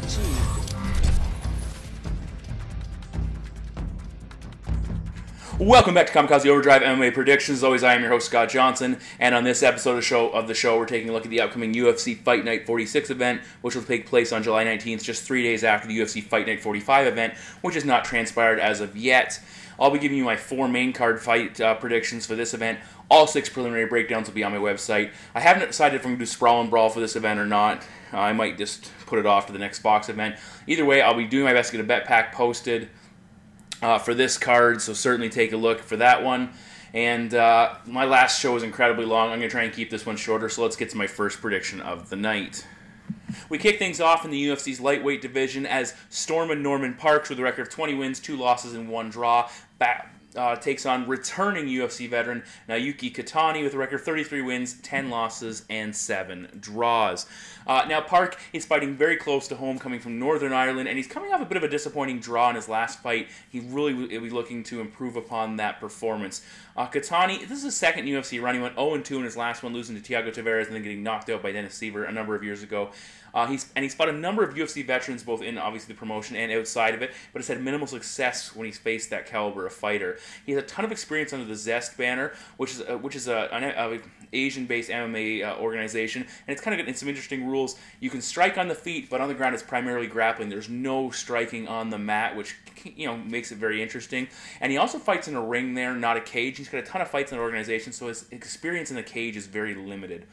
achieved. Welcome back to Kamikaze Overdrive MMA Predictions. As always, I am your host, Scott Johnson, and on this episode of the show, we're taking a look at the upcoming UFC Fight Night 46 event, which will take place on July 19th, just 3 days after the UFC Fight Night 45 event, which has not transpired as of yet. I'll be giving you my 4 main card fight predictions for this event. All 6 preliminary breakdowns will be on my website. I haven't decided if I'm going to do Sprawl and Brawl for this event or not. I might just put it off to the next box event. Either way, I'll be doing my best to get a bet pack posted for this card, so certainly take a look for that one. And my last show was incredibly long. I'm going to try and keep this one shorter, so let's get to my first prediction of the night. We kick things off in the UFC's lightweight division as Stormin Norman Parks, with a record of 20 wins, 2 losses, and 1 draw, takes on returning UFC veteran Naoyuki Kotani with a record of 33 wins, 10 losses, and 7 draws. Now, Parke is fighting very close to home, coming from Northern Ireland, and he's coming off a bit of a disappointing draw in his last fight. He really will be looking to improve upon that performance. Kotani, this is his second UFC run. He went 0-2 in his last one, losing to Thiago Tavares and then getting knocked out by Dennis Siver a number of years ago. He's fought a number of UFC veterans, both in, obviously, the promotion and outside of it, but has had minimal success when he's faced that caliber of fighter. He has a ton of experience under the Zest banner, which is an Asian-based MMA organization, and it's kind of got some interesting rules. You can strike on the feet, but on the ground it's primarily grappling. There's no striking on the mat, which makes it very interesting. And he also fights in a ring there, not a cage. He's got a ton of fights in the organization, so his experience in the cage is very limited.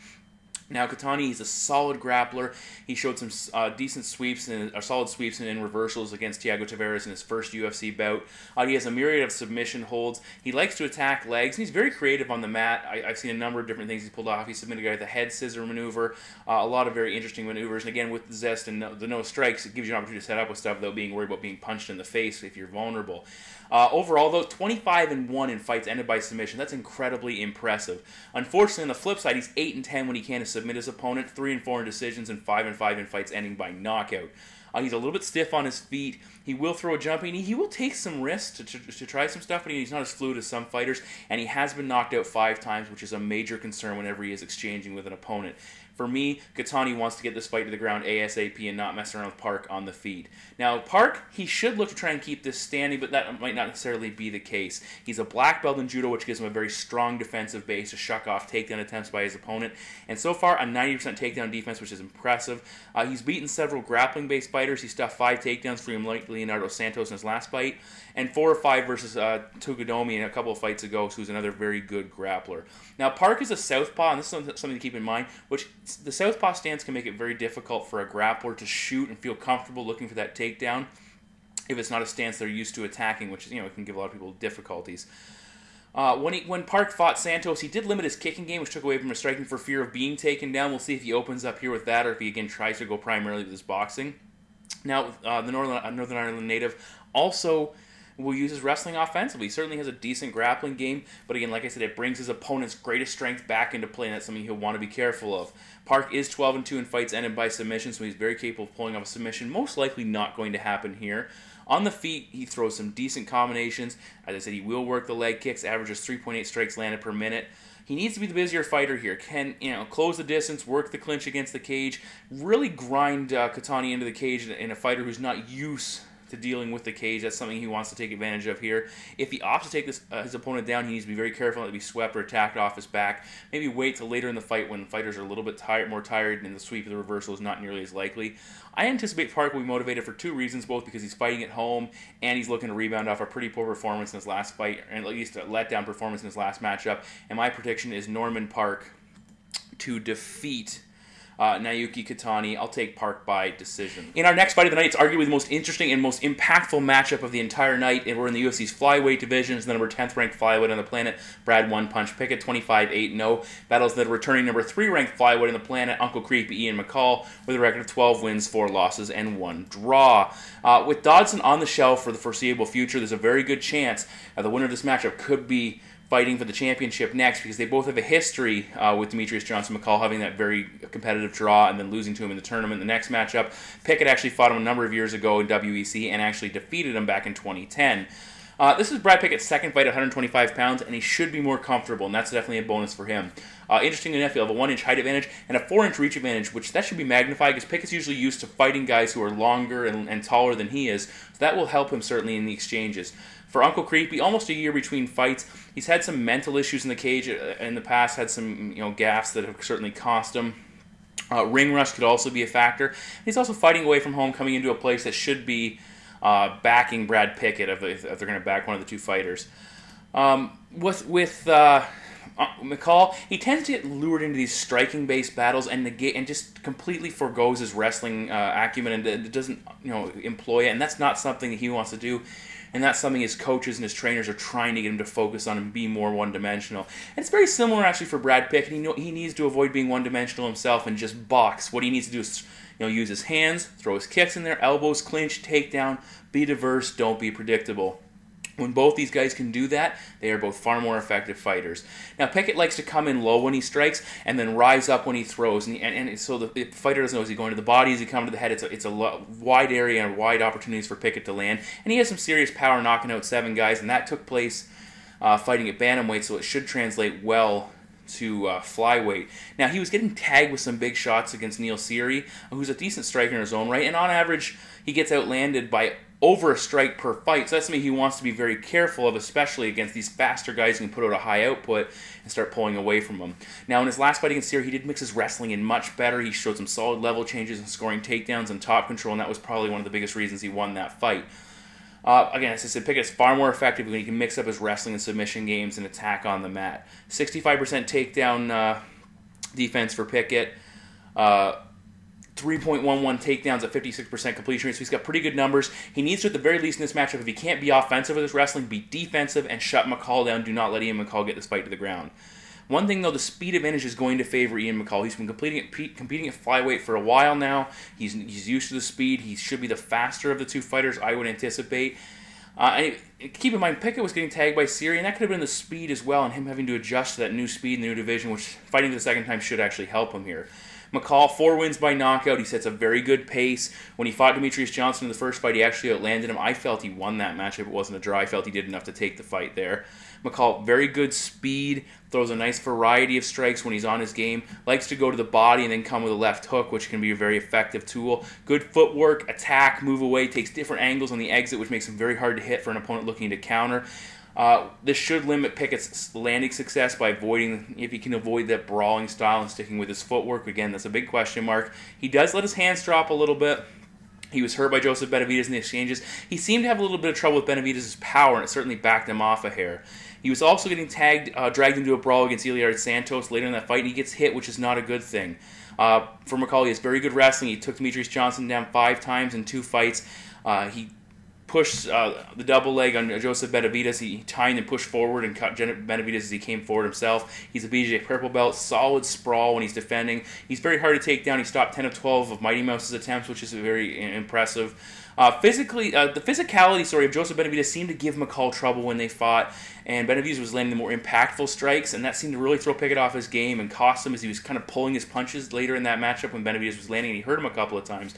Now, Kotani, he's a solid grappler. He showed some decent sweeps, solid sweeps and reversals against Thiago Tavares in his first UFC bout. He has a myriad of submission holds. He likes to attack legs, and he's very creative on the mat. I've seen a number of different things he's pulled off. He submitted a guy with a head scissor maneuver, a lot of very interesting maneuvers. And again, with the Zest and the no strikes, it gives you an opportunity to set up with stuff without being worried about being punched in the face if you're vulnerable. Overall, though, 25-1 in fights ended by submission. That's incredibly impressive. Unfortunately, on the flip side, he's 8-10 when he can't submit his opponent, 3-4 in decisions, and 5-5 in fights ending by knockout. He's a little bit stiff on his feet. He will throw a jumping. He will take some risks to try some stuff, but he's not as fluid as some fighters, and he has been knocked out 5 times, which is a major concern whenever he is exchanging with an opponent. For me, Kotani wants to get this fight to the ground ASAP and not mess around with Parke on the feet. Now, Parke, he should look to try and keep this standing, but that might not necessarily be the case. He's a black belt in judo, which gives him a very strong defensive base to shuck off takedown attempts by his opponent. And so far, a 90% takedown defense, which is impressive. He's beaten several grappling-based fighters. He stuffed 5 takedowns for him, like Leonardo Santos in his last fight, and 4 or 5 versus Tugudomi in a couple of fights ago, who's another very good grappler. Now, Parke is a southpaw, and this is something to keep in mind, which the southpaw stance can make it very difficult for a grappler to shoot and feel comfortable looking for that takedown if it's not a stance they're used to attacking, which it can give a lot of people difficulties. When Parke fought Santos, he did limit his kicking game, which took away from his striking for fear of being taken down. We'll see if he opens up here with that or if he again tries to go primarily with his boxing. Now, the Northern Ireland native also will use his wrestling offensively. He certainly has a decent grappling game, but again, like I said, it brings his opponent's greatest strength back into play, and that's something he'll want to be careful of. Parke is 12-2 in fights ended by submission, so he's very capable of pulling off a submission. Most likely not going to happen here. On the feet, he throws some decent combinations. As I said, he will work the leg kicks, averages 3.8 strikes landed per minute. He needs to be the busier fighter here. Can close the distance, work the clinch against the cage, really grind Kotani into the cage in a fighter who's not used to dealing with the cage. That's something he wants to take advantage of here. If he opts to take his opponent down, he needs to be very careful not to be swept or attacked off his back. Maybe wait till later in the fight when fighters are a little bit more tired and the sweep of the reversal is not nearly as likely. I anticipate Parke will be motivated for 2 reasons, both because he's fighting at home and he's looking to rebound off a pretty poor performance in his last fight, and at least a letdown performance in his last matchup. And my prediction is Norman Parke to defeat Naoyuki Kotani. I'll take Parke by decision. In our next fight of the night, it's arguably the most interesting and most impactful matchup of the entire night, and we're in the UFC's flyweight division. It's the number 10th ranked flyweight on the planet, Brad One Punch Pickett, 25-8-0. Battles the returning number 3 ranked flyweight on the planet, Uncle Creepy Ian McCall, with a record of 12 wins, 4 losses, and 1 draw. With Dodson on the shelf for the foreseeable future, there's a very good chance the winner of this matchup could be fighting for the championship next, because they both have a history with Demetrius Johnson McCall having that very competitive draw and then losing to him in the tournament. The next matchup, Pickett actually fought him a number of years ago in WEC and actually defeated him back in 2010. This is Brad Pickett's second fight at 125 pounds, and he should be more comfortable, and that's definitely a bonus for him. Interestingly enough, he'll have a 1-inch height advantage and a 4-inch reach advantage, which that should be magnified because Pickett's usually used to fighting guys who are longer and taller than he is, so that will help him certainly in the exchanges. For Uncle Creepy, almost a year between fights. He's had some mental issues in the cage in the past, had some gaffes that have certainly cost him. Ring rust could also be a factor. He's also fighting away from home, coming into a place that should be backing Brad Pickett if they're going to back one of the two fighters. With McCall, he tends to get lured into these striking-based battles and just completely forgoes his wrestling acumen and doesn't employ it, and that's not something that he wants to do. And that's something his coaches and his trainers are trying to get him to focus on and be more one-dimensional. And it's very similar, actually, for Brad Pickett. He needs to avoid being one-dimensional himself and just box. What he needs to do is use his hands, throw his kicks in there, elbows, clinch, takedown, be diverse, don't be predictable. When both these guys can do that, they are both far more effective fighters. Now, Pickett likes to come in low when he strikes and then rise up when he throws. And so the fighter doesn't know, is he going to the body, is he coming to the head? It's a wide area and wide opportunities for Pickett to land. And he has some serious power knocking out 7 guys, and that took place fighting at bantamweight, so it should translate well to flyweight. Now, he was getting tagged with some big shots against Seery, who's a decent striker in his own right, and on average, he gets outlanded by over a strike per fight, so that's something he wants to be very careful of, especially against these faster guys who can put out a high output and start pulling away from him. Now, in his last fight against Seery, he did mix his wrestling in much better. He showed some solid level changes and scoring takedowns and top control, and that was probably one of the biggest reasons he won that fight. Again, as I said, Pickett's far more effective when he can mix up his wrestling and submission games and attack on the mat. 65% takedown defense for Pickett. 3.11 takedowns at 56% completion rate, so he's got pretty good numbers. He needs to, at the very least in this matchup, if he can't be offensive with his wrestling, be defensive and shut McCall down. Do not let Ian McCall get this fight to the ground. One thing, though, the speed advantage is going to favor Ian McCall. He's been competing at flyweight for a while now. He's used to the speed. He should be the faster of the two fighters, I would anticipate. And keep in mind, Pickett was getting tagged by Seery, and that could have been the speed as well, and him having to adjust to that new speed in the new division, which fighting the second time should actually help him here. McCall, 4 wins by knockout. He sets a very good pace. When he fought Demetrius Johnson in the first fight, he actually outlanded him. I felt he won that matchup. It wasn't a draw. I felt he did enough to take the fight there. McCall, very good speed, throws a nice variety of strikes when he's on his game, likes to go to the body and then come with a left hook, which can be a very effective tool. Good footwork, attack, move away, takes different angles on the exit, which makes him very hard to hit for an opponent looking to counter. This should limit Pickett's landing success by avoiding, if he can avoid that brawling style and sticking with his footwork. Again, that's a big question mark. He does let his hands drop a little bit. He was hurt by Joseph Benavidez in the exchanges. He seemed to have a little bit of trouble with Benavidez' power, and it certainly backed him off a hair. He was also getting dragged into a brawl against Ilir Santos later in that fight, and he gets hit, which is not a good thing. For McCall, he has very good wrestling. He took Demetrius Johnson down 5 times in 2 fights. He pushed the double leg on Joseph Benavidez. He tied and pushed forward and cut Benavidez as he came forward himself. He's a BJ purple belt, solid sprawl when he's defending. He's very hard to take down. He stopped 10 of 12 of Mighty Mouse's attempts, which is very impressive. Physically, the physicality, of Joseph Benavidez seemed to give McCall trouble when they fought, and Benavidez was landing the more impactful strikes, and that seemed to really throw Pickett off his game and cost him as he was kind of pulling his punches later in that matchup when Benavidez was landing, and he hurt him a couple of times.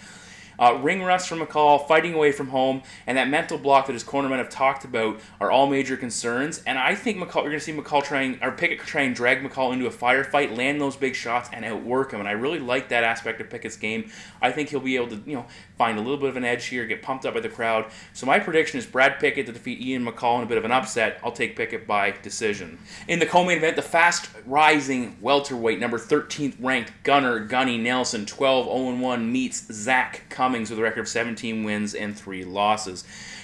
Ring rust from McCall, fighting away from home, and that mental block that his cornermen have talked about are all major concerns. And I think you're going to see Pickett try and drag McCall into a firefight, land those big shots, and outwork him. And I really like that aspect of Pickett's game. I think he'll be able to, find a little bit of an edge here, get pumped up by the crowd. So my prediction is Brad Pickett to defeat Ian McCall in a bit of an upset. I'll take Pickett by decision. In the co-main event, the fast-rising welterweight, number 13th ranked Gunnar Gunny Nelson, 12-0-1, meets Zach Cummings with a record of 17 wins and 3 losses.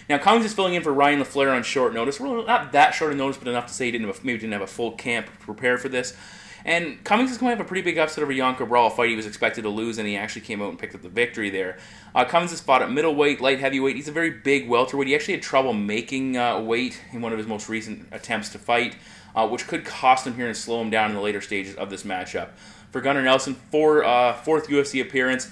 Now, Cummings is filling in for Ryan LaFleur on short notice. Well, not that short a notice, but enough to say he didn't have a full camp to prepare for this. And Cummings is going to have a pretty big upset over Jan Cabral, a fight he was expected to lose, and he actually came out and picked up the victory there. Cummings has fought at middleweight, light heavyweight. He's a very big welterweight. He actually had trouble making weight in one of his most recent attempts to fight, which could cost him here and slow him down in the later stages of this matchup. For Gunnar Nelson, fourth UFC appearance,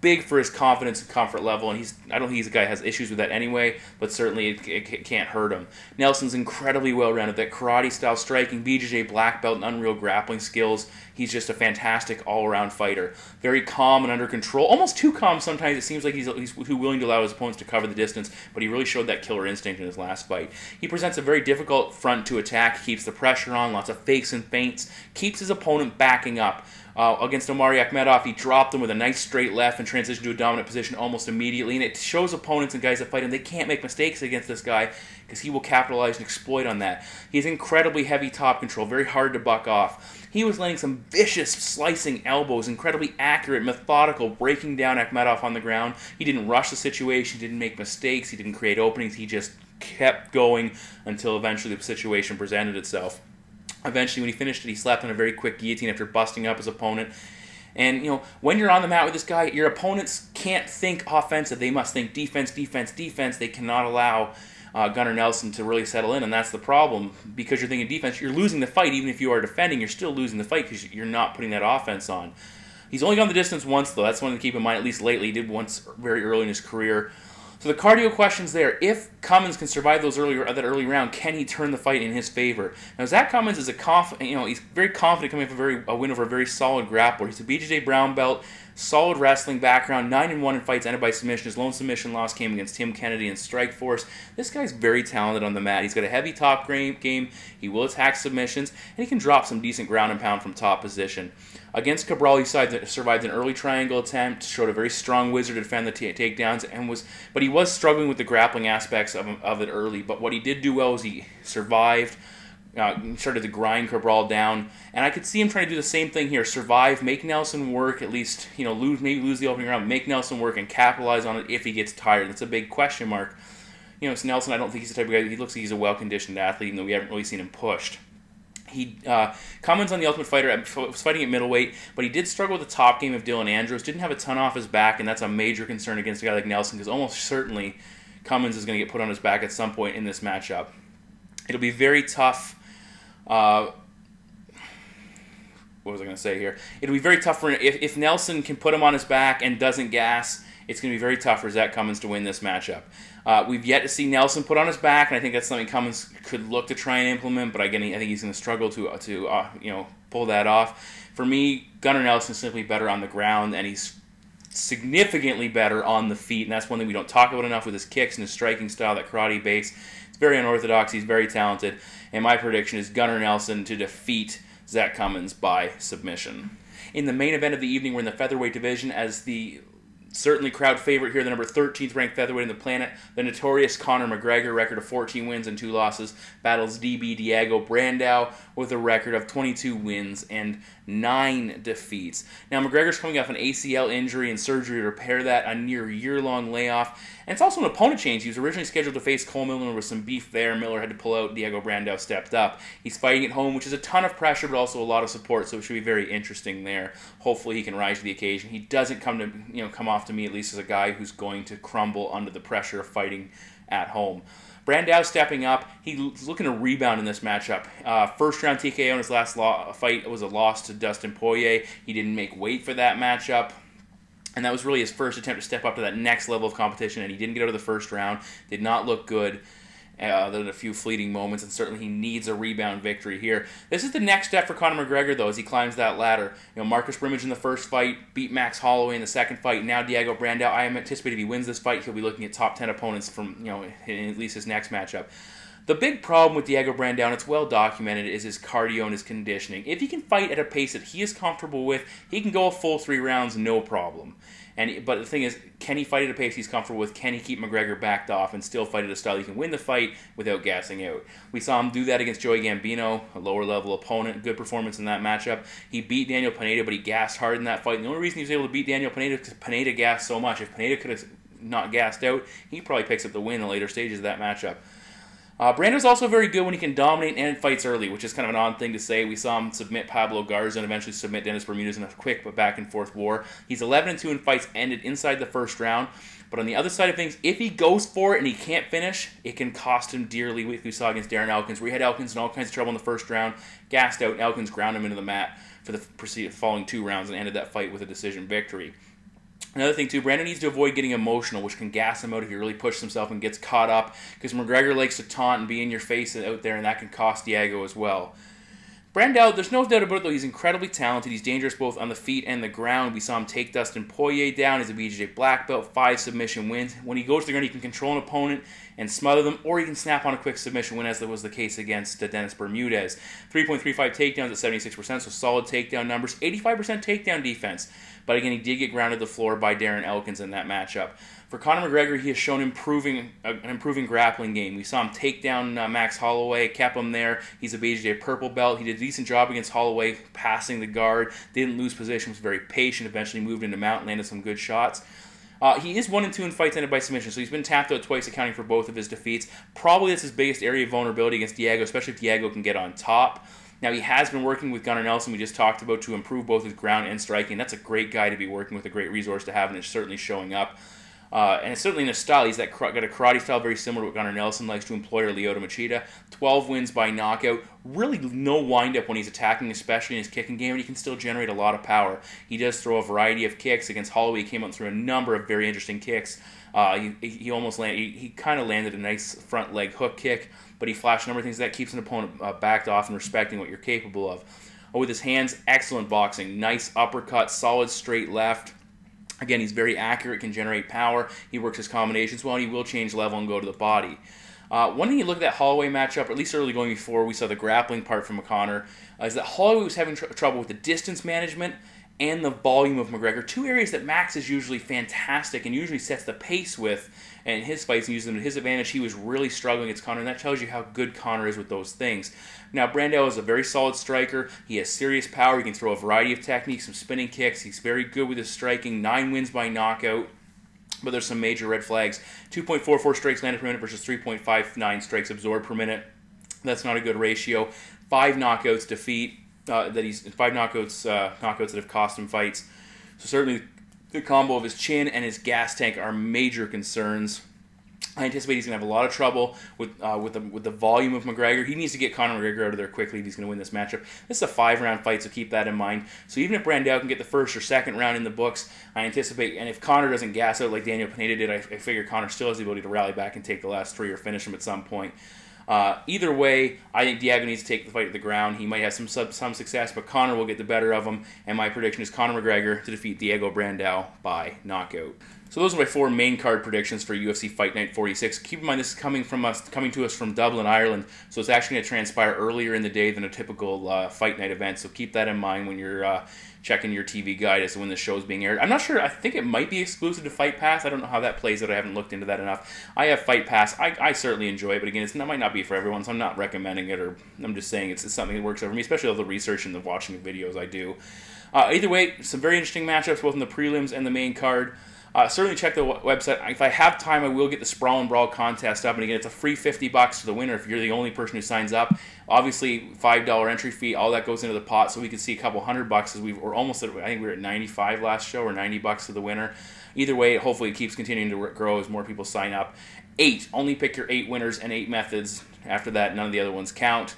Big for his confidence and comfort level, and I don't think he's a guy who has issues with that anyway, but certainly it can't hurt him. Nelson's incredibly well-rounded. That karate-style striking, BJJ black belt, and unreal grappling skills. He's just a fantastic all-around fighter. Very calm and under control. Almost too calm sometimes. It seems like he's too willing to allow his opponents to cover the distance, but he really showed that killer instinct in his last fight. He presents a very difficult front to attack, keeps the pressure on, lots of fakes and feints, keeps his opponent backing up. Against Omari Akhmedov, he dropped him with a nice straight left and transitioned to a dominant position almost immediately. And it shows opponents and guys that fight him they can't make mistakes against this guy because he will capitalize and exploit on that. He has incredibly heavy top control, very hard to buck off. He was landing some vicious slicing elbows, incredibly accurate, methodical, breaking down Akhmedov on the ground. He didn't rush the situation, didn't make mistakes, he didn't create openings. He just kept going until eventually the situation presented itself. Eventually, when he finished it, he slapped on a very quick guillotine after busting up his opponent. And, when you're on the mat with this guy, your opponents can't think offensive. They must think defense, defense, defense. They cannot allow Gunnar Nelson to really settle in, and that's the problem. Because you're thinking defense, you're losing the fight. Even if you are defending, you're still losing the fight because you're not putting that offense on. He's only gone the distance once, though. That's one to keep in mind, at least lately. He did once very early in his career. So the cardio question's there. If Cummings can survive that early round, can he turn the fight in his favor? Now, Zach Cummings is he's very confident coming off a win over a very solid grappler. He's a BJJ brown belt, solid wrestling background, 9-1 in fights ended by submission. His lone submission loss came against Tim Kennedy in Strikeforce. This guy's very talented on the mat. He's got a heavy top game. He will attack submissions, and he can drop some decent ground and pound from top position. Against Cabral, he survived an early triangle attempt, showed a very strong wizard to defend the takedowns, but he was struggling with the grappling aspects of it early. But what he did do well was he survived, started to grind Cabral down, and I could see him trying to do the same thing here: survive, make Nelson work, at least lose the opening round, make Nelson work, and capitalize on it if he gets tired. That's a big question mark. It's Nelson. I don't think he's the type of guy. He looks like he's a well-conditioned athlete, even though we haven't really seen him pushed. Cummins on The Ultimate Fighter was fighting at middleweight, but he did struggle with the top game of Dylan Andros. Didn't have a ton off his back, and that's a major concern against a guy like Nelson because almost certainly Cummins is going to get put on his back at some point in this matchup. It'll be very tough. What was I going to say here? It'll be very tough for if Nelson can put him on his back and doesn't gas. It's going to be very tough for Zach Cummins to win this matchup. We've yet to see Nelson put on his back, and I think that's something Cummins could look to try and implement. But again, I think he's going to struggle to pull that off. For me, Gunnar Nelson is simply better on the ground, and he's significantly better on the feet. And that's one thing we don't talk about enough with his kicks and his striking style, that karate base. It's very unorthodox. He's very talented, and my prediction is Gunnar Nelson to defeat Zach Cummins by submission. In the main event of the evening, we're in the featherweight division as the certainly crowd favorite here, the number 13th ranked featherweight in the planet, the notorious Conor McGregor, record of 14 wins and 2 losses, battles DB Diego Brandao with a record of 22 wins and 9 defeats. Now, McGregor's coming off an ACL injury and surgery to repair that, a near year-long layoff, and it's also an opponent change. He was originally scheduled to face Cole Miller with some beef there. Miller had to pull out. Diego Brandao stepped up. He's fighting at home, which is a ton of pressure, but also a lot of support, so it should be very interesting there. Hopefully he can rise to the occasion. He doesn't come off to me, at least, as a guy who's going to crumble under the pressure of fighting at home. Brandao stepping up. He's looking to rebound in this matchup. First round TKO in his last fight was a loss to Dustin Poirier. He didn't make weight for that matchup. And that was really his first attempt to step up to that next level of competition, and he didn't get out of the first round. Did not look good. Other than a few fleeting moments, and certainly he needs a rebound victory here. This is the next step for Conor McGregor, though, as he climbs that ladder. Marcus Brimage in the first fight, beat Max Holloway in the second fight. Now Diego Brandao. I am anticipating if he wins this fight, he'll be looking at top 10 opponents from in at least his next matchup. The big problem with Diego Brandao, and it's well documented, is his cardio and his conditioning. If he can fight at a pace that he is comfortable with, he can go a full 3 rounds, no problem. But the thing is, can he fight at a pace he's comfortable with? Can he keep McGregor backed off and still fight at a style he can win the fight without gassing out? We saw him do that against Joey Gambino, a lower-level opponent. Good performance in that matchup. He beat Daniel Pineda, but he gassed hard in that fight. And the only reason he was able to beat Daniel Pineda is because Pineda gassed so much. If Pineda could have not gassed out, he probably picks up the win in the later stages of that matchup. Brando's also very good when he can dominate and fights early, which is kind of an odd thing to say. We saw him submit Pablo Garza and eventually submit Dennis Bermudez in a quick but back-and-forth war. He's 11-2 in fights ended inside the first round. But on the other side of things, if he goes for it and he can't finish, it can cost him dearly. We saw against Darren Elkins, where he had Elkins in all kinds of trouble in the first round, gassed out, and Elkins ground him into the mat for the following 2 rounds and ended that fight with a decision victory. Another thing, too, Brandao needs to avoid getting emotional, which can gas him out if he really pushes himself and gets caught up, because McGregor likes to taunt and be in your face out there, and that can cost Diego as well. Brandao, there's no doubt about it, though, he's incredibly talented. He's dangerous both on the feet and the ground. We saw him take Dustin Poirier down. He's a BJJ black belt, 5 submission wins. When he goes to the ground, he can control an opponent and smother them, or he can snap on a quick submission win, as was the case against Dennis Bermudez. 3.35 takedowns at 76%, so solid takedown numbers. 85% takedown defense. But again, he did get grounded to the floor by Darren Elkins in that matchup. For Conor McGregor, he has shown an improving grappling game. We saw him take down Max Holloway, kept him there. He's a BJJ purple belt. He did a decent job against Holloway, passing the guard. Didn't lose position, was very patient. Eventually moved into mount, landed some good shots. He is 1-2 in fights ended by submission, so he's been tapped out twice, accounting for both of his defeats. Probably that's his biggest area of vulnerability against Diego, especially if Diego can get on top. Now, he has been working with Gunnar Nelson, we just talked about, to improve both his ground and striking. That's a great guy to be working with, a great resource to have, and it's certainly showing up. And it's certainly in his style. He's got a karate style very similar to what Gunnar Nelson likes to employ, or Lyoto Machida. 12 wins by knockout. Really no wind-up when he's attacking, especially in his kicking game, and he can still generate a lot of power. He does throw a variety of kicks. Against Holloway, he came out through a number of very interesting kicks. He almost landed. He kind of landed a nice front leg hook kick, but he flashed a number of things that keeps an opponent backed off and respecting what you're capable of. With his hands, excellent boxing. Nice uppercut, solid straight left. Again, he's very accurate, can generate power. He works his combinations well, and he will change level and go to the body. One thing you look at that Holloway matchup, or at least early going before we saw the grappling part from Conor, is that Holloway was having trouble with the distance management and the volume of McGregor. Two areas that Max is usually fantastic and usually sets the pace with, and in his fights and uses them to his advantage. He was really struggling against Conor, and that tells you how good Conor is with those things. Now, Brandao is a very solid striker. He has serious power. He can throw a variety of techniques, some spinning kicks. He's very good with his striking. 9 wins by knockout, but there's some major red flags. 2.44 strikes landed per minute versus 3.59 strikes absorbed per minute. That's not a good ratio. 5 knockouts defeat. 5 knockouts that have cost him fights. So certainly the combo of his chin and his gas tank are major concerns. I anticipate he's going to have a lot of trouble with the volume of McGregor. He needs to get Conor McGregor out of there quickly if he's going to win this matchup. This is a 5-round fight, so keep that in mind. So even if Brandao can get the first or second round in the books, I anticipate, and if Conor doesn't gas out like Daniel Pineda did, I figure Conor still has the ability to rally back and take the last 3 or finish him at some point. Either way, I think Diego needs to take the fight to the ground. He might have some success, but Conor will get the better of him, and my prediction is Conor McGregor to defeat Diego Brandao by knockout. So those are my 4 main card predictions for UFC Fight Night 46. Keep in mind, this is coming to us from Dublin, Ireland, so it's actually going to transpire earlier in the day than a typical Fight Night event, so keep that in mind when you're checking your TV guide as to when the show is being aired. I'm not sure. I think it might be exclusive to Fight Pass. I don't know how that plays out. I haven't looked into that enough. I have Fight Pass. I certainly enjoy it, but again, it might not be for everyone, so I'm not recommending it, or I'm just saying it's something that works for me, especially all the research and the watching the videos I do. Either way, some very interesting matchups, both in the prelims and the main card. Certainly check the website. If I have time, I will get the Sprawl and Brawl contest up. And again, it's a free $50 to the winner if you're the only person who signs up. Obviously, $5 entry fee, all that goes into the pot, so we can see a couple $100 as we're almost at, I think we were at 95 last show, or $90 to the winner. Either way, hopefully it keeps continuing to grow as more people sign up. 8. Only pick your 8 winners and 8 methods. After that, none of the other ones count.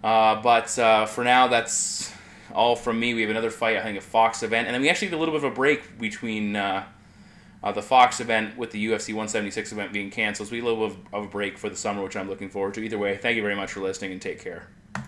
But for now, that's all from me. We have another fight, I think, a Fox event. And then we actually have a little bit of a break between the Fox event with the UFC 176 event being canceled. So we have a little bit of a break for the summer, which I'm looking forward to. Either way, thank you very much for listening, and take care.